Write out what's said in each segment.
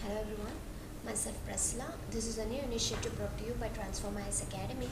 Hello everyone, myself Priscilla. This is a new initiative brought to you by Transform IAS Academy.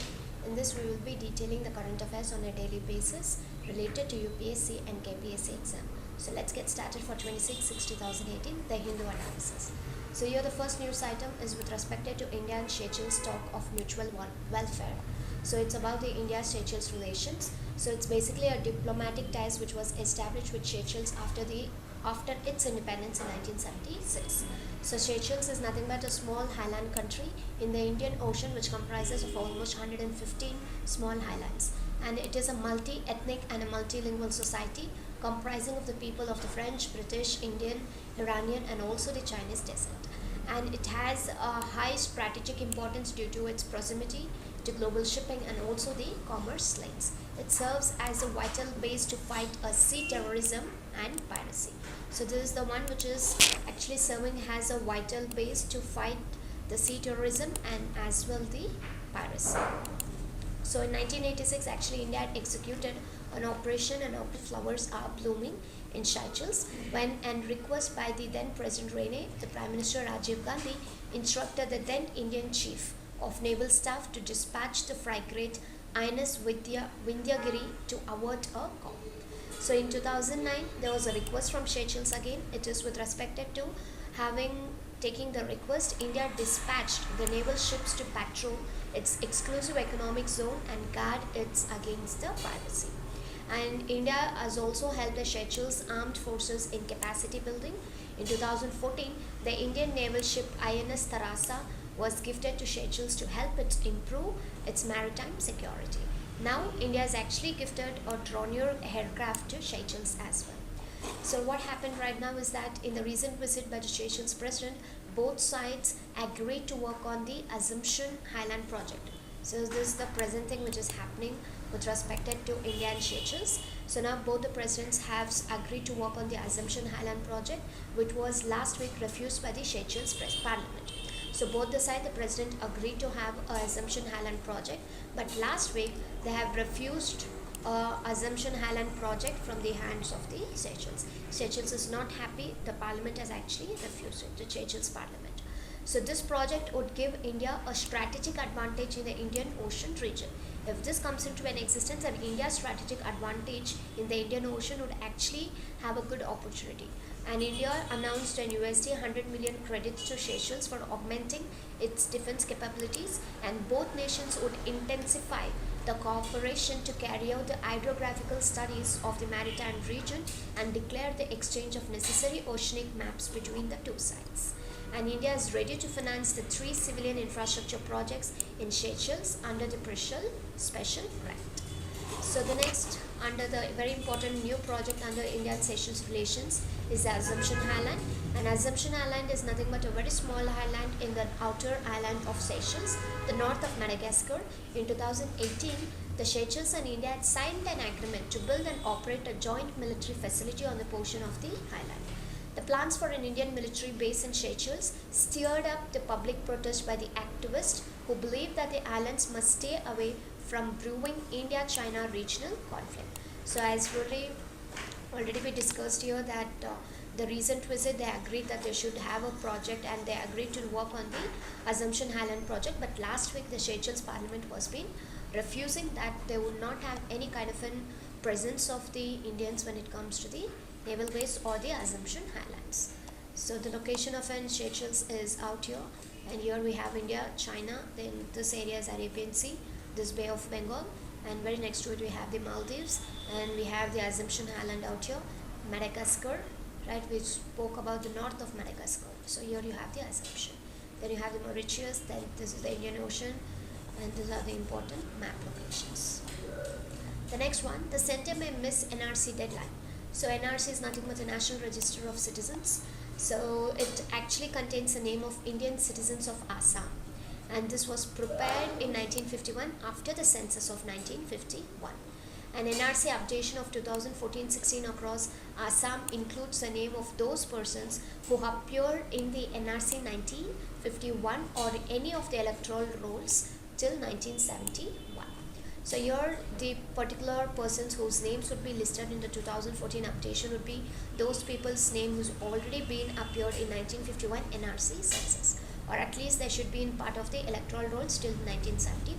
In this we will be detailing the current affairs on a daily basis related to UPSC and KPSC exam. So let's get started for 26/6/2018, the Hindu analysis. So here the first news item is with respect to India and Seychelles talk of mutual welfare. So it's about the India-Seychelles relations. So it's basically a diplomatic ties which was established with Seychelles after its independence in 1976. So Seychelles is nothing but a small highland country in the Indian Ocean which comprises of almost 115 small highlands, and it is a multi-ethnic and a multilingual society comprising of the people of the French, British, Indian, Iranian and also the Chinese descent. And it has a high strategic importance due to its proximity to global shipping and also the commerce lanes. It serves as a vital base to fight sea terrorism and piracy. So this is the one which is actually serving as a vital base to fight the sea terrorism and as well the piracy. So in 1986 actually India had executed an operation and flowers are blooming in Seychelles when and request by the then President Rene, the Prime Minister Rajiv Gandhi instructed the then Indian Chief of Naval Staff to dispatch the frigate INS Vindhyagiri to avert a call. So in 2009 there was a request from Seychelles again. It is with respect to taking the request, India dispatched the naval ships to patrol its exclusive economic zone and guard it against the piracy. And India has also helped the Seychelles armed forces in capacity building. In 2014, the Indian naval ship INS Tarasa was gifted to Seychelles to help it improve its maritime security. Now, India has actually gifted a Dornier aircraft to Seychelles as well. So what happened right now is that in the recent visit by the Seychelles president, both sides agreed to work on the Assumption Highland project. So this is the present thing which is happening with respect to India and Seychelles. So now both the presidents have agreed to work on the Assumption Highland project, which was last week refused by the Seychelles Parliament. So both the side, the president agreed to have a Assumption Highland project, but last week they have refused Assumption Highland project from the hands of the Seychelles. Seychelles is not happy. The parliament has actually refused it, the Seychelles parliament. So this project would give India a strategic advantage in the Indian Ocean region. If this comes into an existence, then India's strategic advantage in the Indian Ocean would actually have a good opportunity. And India announced an $100 million credits to Seychelles for augmenting its defense capabilities, and both nations would intensify the cooperation to carry out the hydrographical studies of the maritime region and declare the exchange of necessary oceanic maps between the two sides. And India is ready to finance the 3 civilian infrastructure projects in Seychelles under the special grant. So the next, under the very important new project under India and Seychelles relations, is the Assumption Highland. And Assumption Highland is nothing but a very small highland in the outer island of Seychelles, the north of Madagascar. In 2018, the Seychelles and India had signed an agreement to build and operate a joint military facility on the portion of the highland. The plans for an Indian military base in Seychelles stirred up the public protest by the activists who believed that the islands must stay away from brewing India-China regional conflict. So as already we discussed here that the recent visit they agreed that they should have a project and they agreed to work on the Assumption Highland project, but last week the Seychelles parliament was refusing that they would not have any kind of an presence of the Indians when it comes to the naval base or the Assumption Highlands. So the location of Seychelles is out here, and here we have India, China, then this area is Arabian Sea, this Bay of Bengal, and very next to it we have the Maldives, and we have the Assumption Highland out here, Madagascar, right, we spoke about the north of Madagascar. So here you have the Assumption. Then you have the Mauritius, then this is the Indian Ocean, and these are the important map locations. The next one, the center may miss NRC deadline. So NRC is nothing but the National Register of Citizens. So it actually contains the name of Indian citizens of Assam. And this was prepared in 1951 after the census of 1951. An NRC updation of 2014-16 across Assam includes the name of those persons who appeared in the NRC 1951 or any of the electoral rolls till 1971. So here the particular persons whose names would be listed in the 2014 updation would be those people's name who's already been appeared in 1951 NRC census, or at least they should be in part of the electoral rolls till 1971.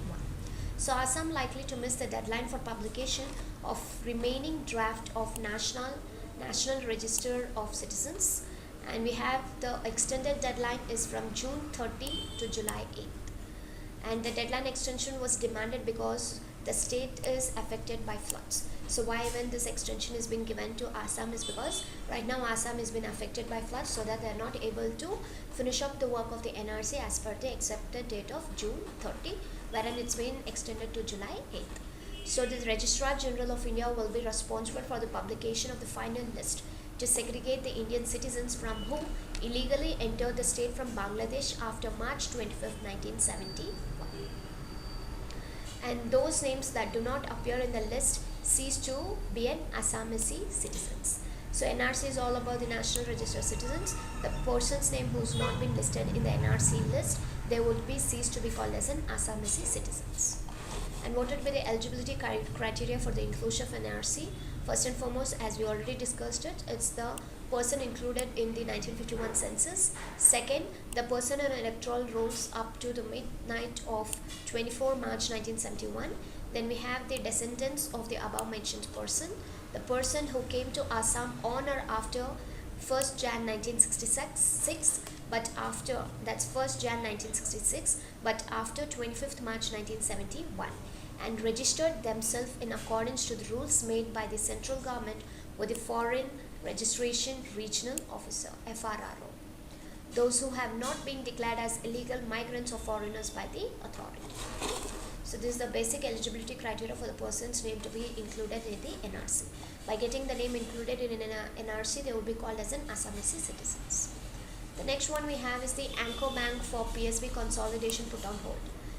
So Assam likely to miss the deadline for publication of remaining draft of National Register of Citizens, and we have the extended deadline is from June 30 to July 8th. And the deadline extension was demanded because the state is affected by floods. So why when this extension is being given to Assam is because right now Assam has been affected by floods, so that they are not able to finish up the work of the NRC as per the accepted date of June 30, wherein it's been extended to July 8th. So the Registrar General of India will be responsible for the publication of the final list to segregate the Indian citizens from who illegally entered the state from Bangladesh after March 25, 1971. And those names that do not appear in the list cease to be an Assamese citizens. So NRC is all about the National Register of Citizens. The person's name who's not been listed in the NRC list, they would be ceased to be called as an Assamese citizens. And what would be the eligibility criteria for the inclusion of NRC? First and foremost, as we already discussed it, it's the person included in the 1951 census. Second, the person on electoral rolls up to the midnight of 24 March 1971. Then we have the descendants of the above mentioned person, the person who came to Assam on or after 1st Jan 1966, but after, that's 1st Jan 1966, but after 25th March 1971, and registered themselves in accordance to the rules made by the central government with the Foreign Registration Regional Officer, FRRO. Those who have not been declared as illegal migrants or foreigners by the authority. So this is the basic eligibility criteria for the person's name to be included in the NRC. By getting the name included in an NRC, they will be called as an Assamese citizens. The next one we have is the anchor bank for PSB consolidation put on hold.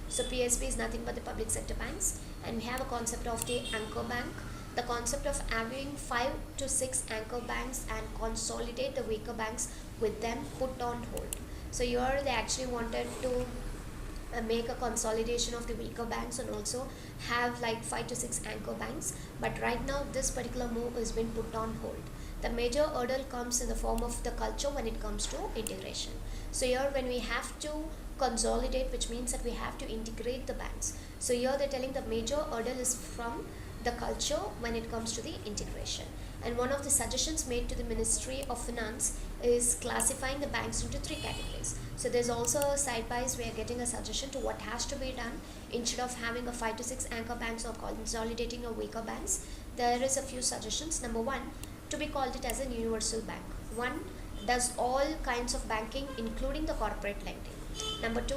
So PSB is nothing but the public sector banks, and we have a concept of the anchor bank. The concept of having 5 to 6 anchor banks and consolidate the weaker banks with them put on hold. So here they actually wanted to make a consolidation of the weaker banks and also have like 5 to 6 anchor banks, but right now this particular move has been put on hold. The major hurdle comes in the form of the culture when it comes to integration. So here when we have to consolidate, which means that we have to integrate the banks. So here they're telling the major hurdle is from the culture when it comes to the integration. And one of the suggestions made to the Ministry of Finance is classifying the banks into 3 categories. So there's also a side-by-side we are getting a suggestion to what has to be done instead of having a 5 to 6 anchor banks or consolidating a weaker banks. There is a few suggestions. Number 1, to be called it as a universal bank. 1, does all kinds of banking including the corporate lending. Number 2,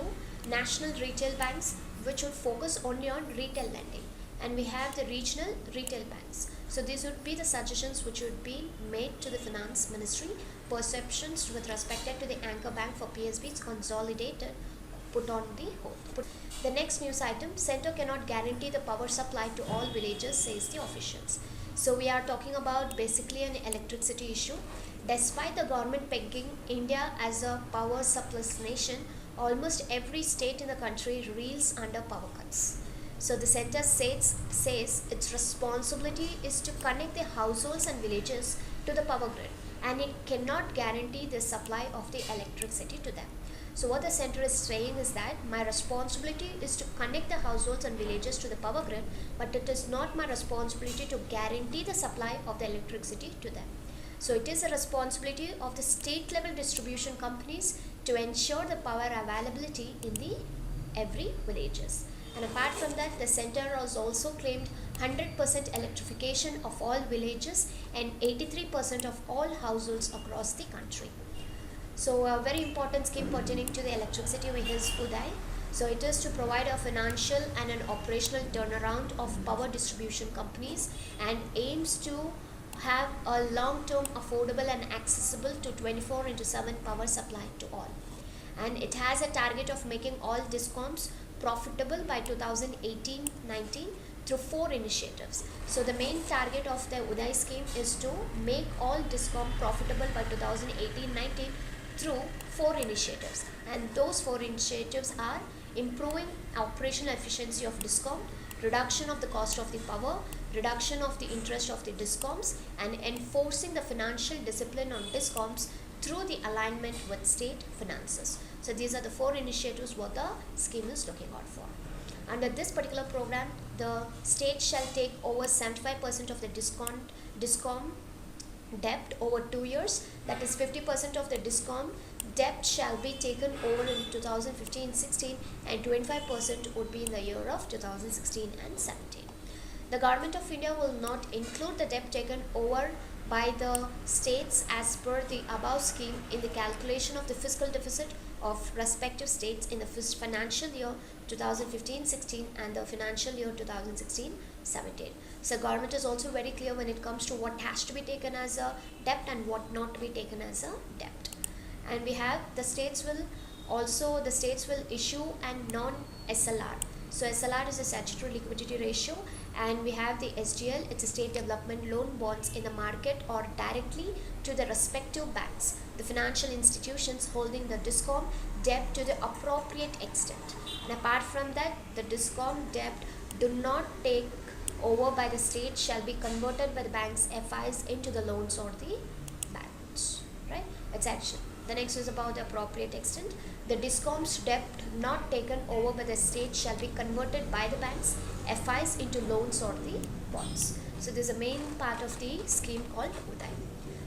national retail banks which would focus only on retail lending. And we have the regional retail banks. So these would be the suggestions which would be made to the Finance Ministry. Perceptions with respect to the anchor bank for PSBs consolidated put on the hold. The next news item, Centre cannot guarantee the power supply to all villages, says the officials. So we are talking about basically an electricity issue. Despite the government pegging India as a power surplus nation, almost every state in the country reels under power cuts. So the centre says its responsibility is to connect the households and villages to the power grid, and it cannot guarantee the supply of the electricity to them. So what the centre is saying is that my responsibility is to connect the households and villages to the power grid, but it is not my responsibility to guarantee the supply of the electricity to them. So it is a responsibility of the state level distribution companies to ensure the power availability in the every villages. And apart from that, the centre has also claimed 100% electrification of all villages and 83% of all households across the country. So a very important scheme pertaining to the electricity is Uday. So it is to provide a financial and an operational turnaround of power distribution companies and aims to have a long-term affordable and accessible to 24/7 power supply to all. And it has a target of making all DISCOMs profitable by 2018-19 through 4 initiatives. So the main target of the Uday scheme is to make all DISCOM profitable by 2018-19 through 4 initiatives. And those 4 initiatives are improving operational efficiency of DISCOM, reduction of the cost of the power, reduction of the interest of the discoms, and enforcing the financial discipline on discoms through the alignment with state finances. So these are the 4 initiatives what the scheme is looking out for. Under this particular program, the state shall take over 75% of the discom debt over 2 years. That is 50% of the discom debt shall be taken over in 2015-16 and 25% would be in the year of 2016 and 17. The Government of India will not include the debt taken over by the states as per the above scheme in the calculation of the fiscal deficit of respective states in the financial year 2015-16 and the financial year 2016-17. So government is also very clear when it comes to what has to be taken as a debt and what not to be taken as a debt. And we have the states will issue a non-SLR. So SLR is a statutory liquidity ratio, and we have the SDL, it's a state development loan bonds in the market or directly to the respective banks, the financial institutions holding the discom debt to the appropriate extent. And apart from that, the discom debt do not take over by the state shall be converted by the banks FIs into the loans or the banks, right? It's action. The next is about the appropriate extent. The discom's debt not taken over by the state shall be converted by the banks FIs into loans or the bonds. So this is a main part of the scheme called UDAY.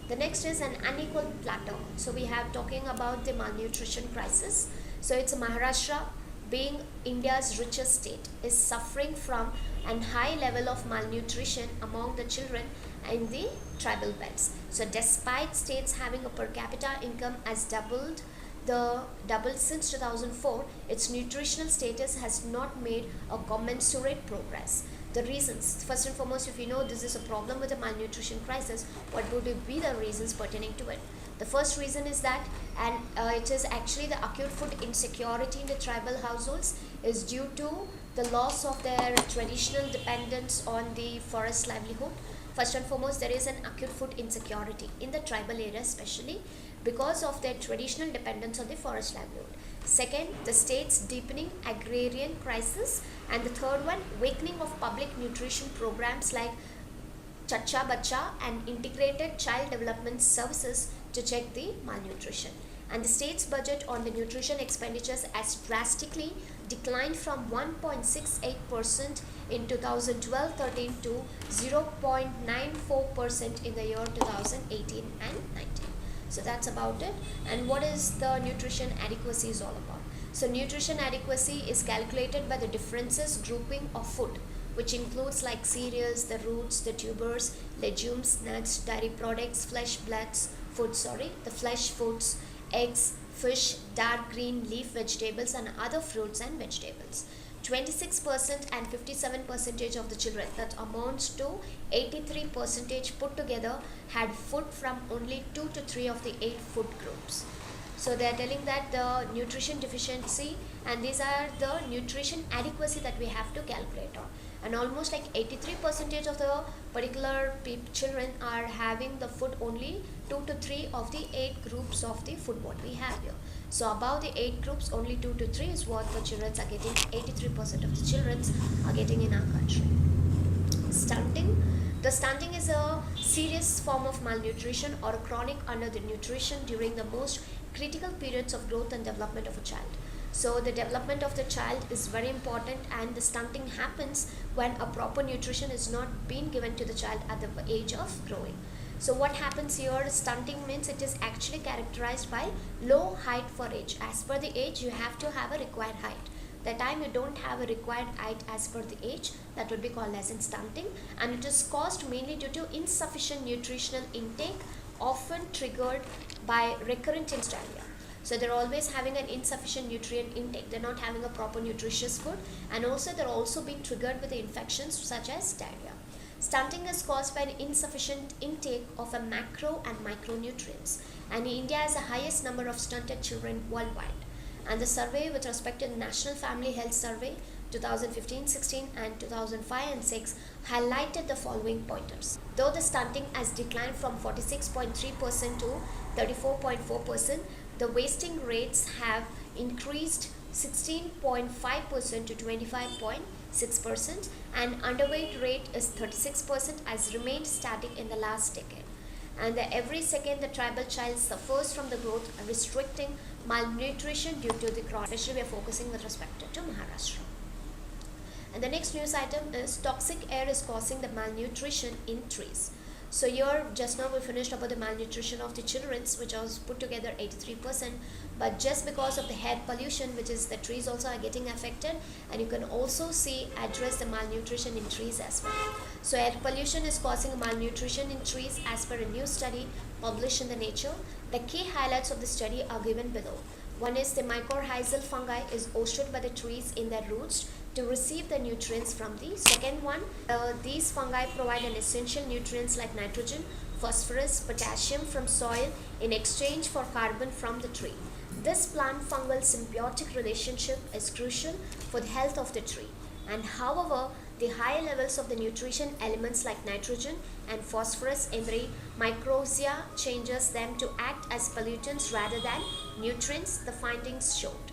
The next is an unequal plateau. So we have talking about the malnutrition crisis. So it's Maharashtra, being India's richest state, is suffering from a high level of malnutrition among the children in the tribal belts. So despite states having a per capita income as doubled since 2004, its nutritional status has not made a commensurate progress. The reasons, first and foremost, if you know this is a problem with the malnutrition crisis, what would be the reasons pertaining to it? The first reason is that, and it is actually the acute food insecurity in the tribal households is due to the loss of their traditional dependence on the forest livelihood. First and foremost, there is an acute food insecurity in the tribal area, especially because of their traditional dependence on the forest livelihood. Second, the state's deepening agrarian crisis. And the third one, weakening of public nutrition programs like Chacha Bacha and integrated child development services to check the malnutrition. And the state's budget on the nutrition expenditures has drastically declined from 1.68% in 2012-13 to 0.94% in the year 2018 and 19. So that's about it. And what is the nutrition adequacy is all about? So nutrition adequacy is calculated by the differences grouping of food, which includes like cereals, the roots, the tubers, legumes, nuts, dairy products, flesh foods, eggs, fish, dark green leaf vegetables and other fruits and vegetables. 26% and 57% of the children, that amounts to 83% put together, had food from only 2 to 3 of the 8 food groups. So they are telling that the nutrition deficiency, and these are the nutrition adequacy that we have to calculate on. And almost like 83% of the particular children are having the food only 2 to 3 of the 8 groups of the food what we have here. So above the 8 groups, only 2 to 3 is what the children are getting. 83% of the children are getting in our country. Stunting. The stunting is a serious form of malnutrition or chronic undernutrition during the most critical periods of growth and development of a child. So the development of the child is very important, and the stunting happens when a proper nutrition is not being given to the child at the age of growing. So what happens here, stunting means it is actually characterized by low height for age. As per the age, you have to have a required height. The time you don't have a required height as per the age, that would be called as in stunting, and it is caused mainly due to insufficient nutritional intake, often triggered by recurrent diarrhea. So they're always having an insufficient nutrient intake. They're not having a proper nutritious food, and also they're also being triggered with the infections such as diarrhea. Stunting is caused by an insufficient intake of a macro and micronutrients, and India has the highest number of stunted children worldwide. And the survey with respect to the National Family Health Survey 2015-16 and 2005-6 highlighted the following pointers. Though the stunting has declined from 46.3% to 34.4%, the wasting rates have increased 16.5% to 25.9%. 6%, and underweight rate is 36%, has remained static in the last decade. And every second the tribal child suffers from the growth restricting malnutrition due to the crop. Especially we are focusing with respect to Maharashtra. And the next news item is toxic air is causing the malnutrition in trees. So here just now we finished about the malnutrition of the children, which was put together 83%, but just because of the air pollution, which is the trees also are getting affected, and you can also see address the malnutrition in trees as well. So air pollution is causing malnutrition in trees as per a new study published in the Nature. The key highlights of the study are given below. One is the mycorrhizal fungi is hosted by the trees in their roots to receive the nutrients from the second one. These fungi provide an essential nutrients like nitrogen, phosphorus, potassium from soil in exchange for carbon from the tree. This plant-fungal symbiotic relationship is crucial for the health of the tree. And however, the high levels of the nutrition elements like nitrogen and phosphorus in the mycorrhiza changes them to act as pollutants rather than nutrients, the findings showed.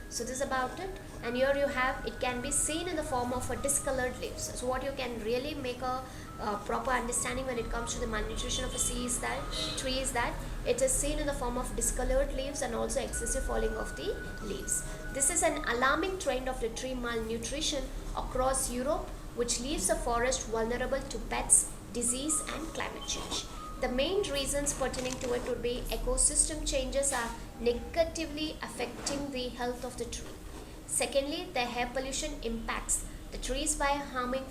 So this is about it. And here you have, it can be seen in the form of a discolored leaves. So what you can really make a proper understanding when it comes to the malnutrition of a tree is that it is seen in the form of discolored leaves and also excessive falling of the leaves. This is an alarming trend of the tree malnutrition across Europe, which leaves the forest vulnerable to pests, disease and climate change. The main reasons pertaining to it would be ecosystem changes are negatively affecting the health of the tree. Secondly, the air pollution impacts the trees by harming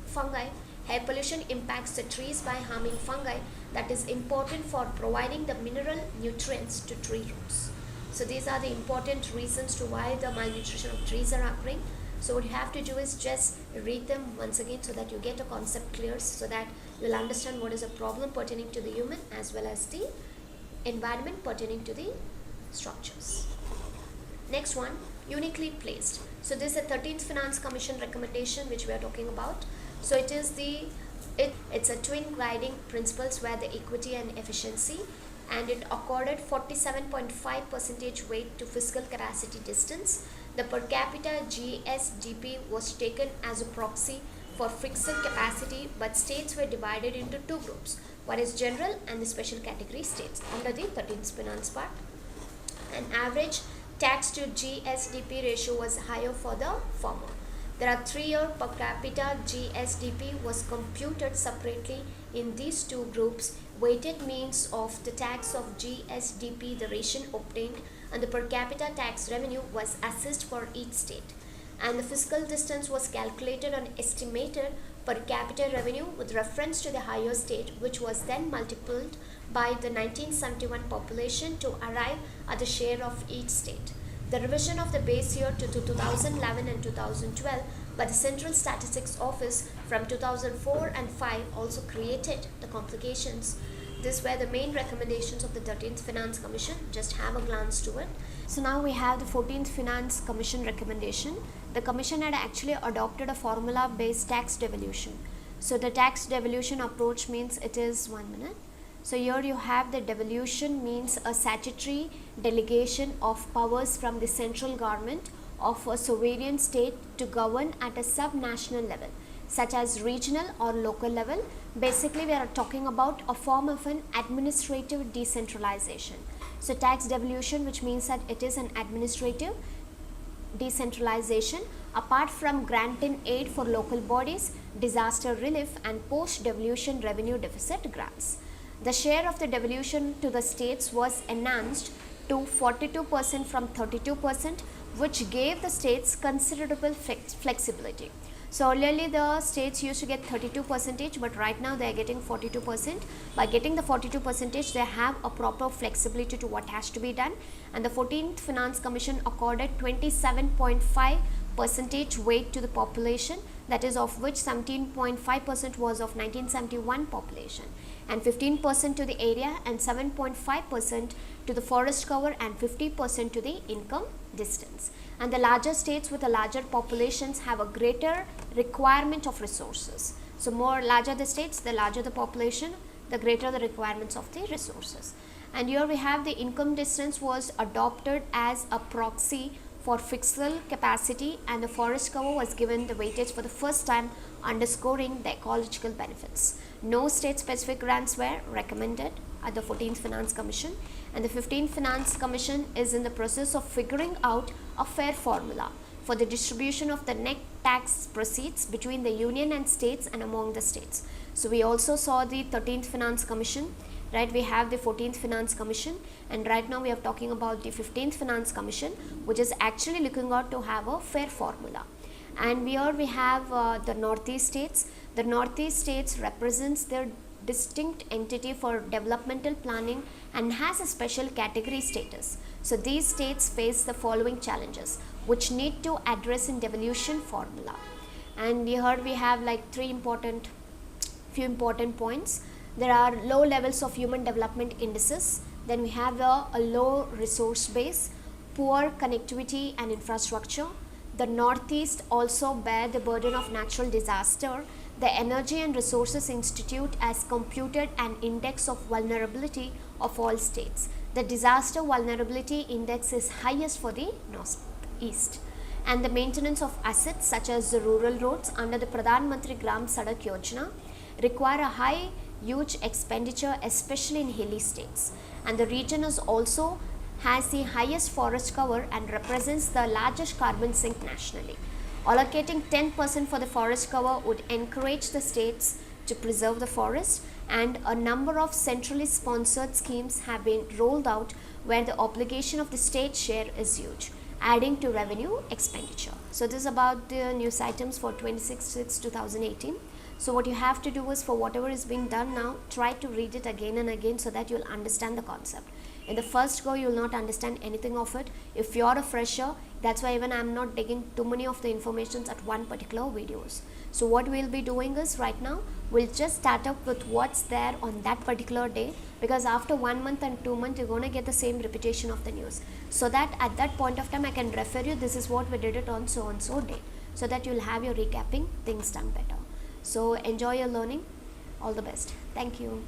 fungi. Air pollution impacts the trees by harming fungi that is important for providing the mineral nutrients to tree roots. So these are the important reasons to why the malnutrition of trees are occurring. So what you have to do is just read them once again so that you get a concept clear, so that you will understand what is a problem pertaining to the human as well as the environment pertaining to the structures. Next one, uniquely placed. So this is the 13th Finance Commission recommendation which we are talking about. So it is it's a twin guiding principles where the equity and efficiency, and it accorded 47.5% weight to fiscal capacity distance. The per capita GSDP was taken as a proxy for fiscal capacity, but states were divided into two groups. One is general and the special category states under the 13th finance part. An average tax to GSDP ratio was higher for the former. There are 3-year per capita GSDP was computed separately in these two groups. Weighted means of the tax of GSDP, the ration obtained, and the per capita tax revenue was assessed for each state. And the fiscal distance was calculated on estimated per capita revenue with reference to the higher state, which was then multiplied by the 1971 population to arrive at the share of each state. The revision of the base year to 2011 and 2012 by the Central Statistics Office from 2004 and 5 also created the complications. These were the main recommendations of the 13th Finance Commission. Just have a glance to it. So now we have the 14th Finance Commission recommendation. The Commission had actually adopted a formula-based tax devolution. So the tax devolution approach means it is 1 minute. So here you have the devolution means a statutory delegation of powers from the central government of a sovereign state to govern at a subnational level, such as regional or local level. Basically, we are talking about a form of an administrative decentralization. So tax devolution, which means that it is an administrative decentralization apart from granting aid for local bodies, disaster relief and post-devolution revenue deficit grants. The share of the devolution to the states was enhanced to 42% from 32%, which gave the states considerable flexibility. So earlier the states used to get 32%, but right now they are getting 42%. By getting the 42%, they have a proper flexibility to what has to be done. And the 14th Finance Commission accorded 27.5% weight to the population, that is of which 17.5% was of 1971 population, and 15% to the area, and 7.5% to the forest cover, and 50% to the income distance. And the larger states with the larger populations have a greater requirement of resources. So more larger the states, the larger the population, the greater the requirements of the resources. And here we have the income distance was adopted as a proxy for fiscal capacity, and the forest cover was given the weightage for the first time, underscoring the ecological benefits. No state specific grants were recommended at the 14th Finance Commission, and the 15th Finance Commission is in the process of figuring out a fair formula for the distribution of the net tax proceeds between the union and states and among the states. So we also saw the 13th Finance Commission, right? We have the 14th Finance Commission, and right now we are talking about the 15th Finance Commission, which is actually looking out to have a fair formula. And here we have the Northeast states. The Northeast states represents their distinct entity for developmental planning and has a special category status. So these states face the following challenges which need to address in devolution formula. And here we have like few important points. There are low levels of human development indices. Then we have a low resource base, poor connectivity and infrastructure. The Northeast also bear the burden of natural disaster. The Energy and Resources Institute has computed an index of vulnerability of all states. The disaster vulnerability index is highest for the Northeast. And the maintenance of assets such as the rural roads under the Pradhan Mantri Gram Sadak Yojana require a huge expenditure, especially in hilly states. And the region is also has the highest forest cover and represents the largest carbon sink nationally. Allocating 10% for the forest cover would encourage the states to preserve the forest, and a number of centrally sponsored schemes have been rolled out where the obligation of the state share is huge, adding to revenue expenditure. So this is about the news items for 26/6/2018. So what you have to do is, for whatever is being done now, try to read it again and again so that you will understand the concept. In the first go, you will not understand anything of it. If you are a fresher, that's why even I am not digging too many of the informations at one particular videos. So what we will be doing is, right now, we'll just start up with what's there on that particular day, because after 1 month and 2 months, you're going to get the same repetition of the news. So that at that point of time, I can refer you, this is what we did it on so and so day, so that you'll have your recapping things done better. So enjoy your learning. All the best. Thank you.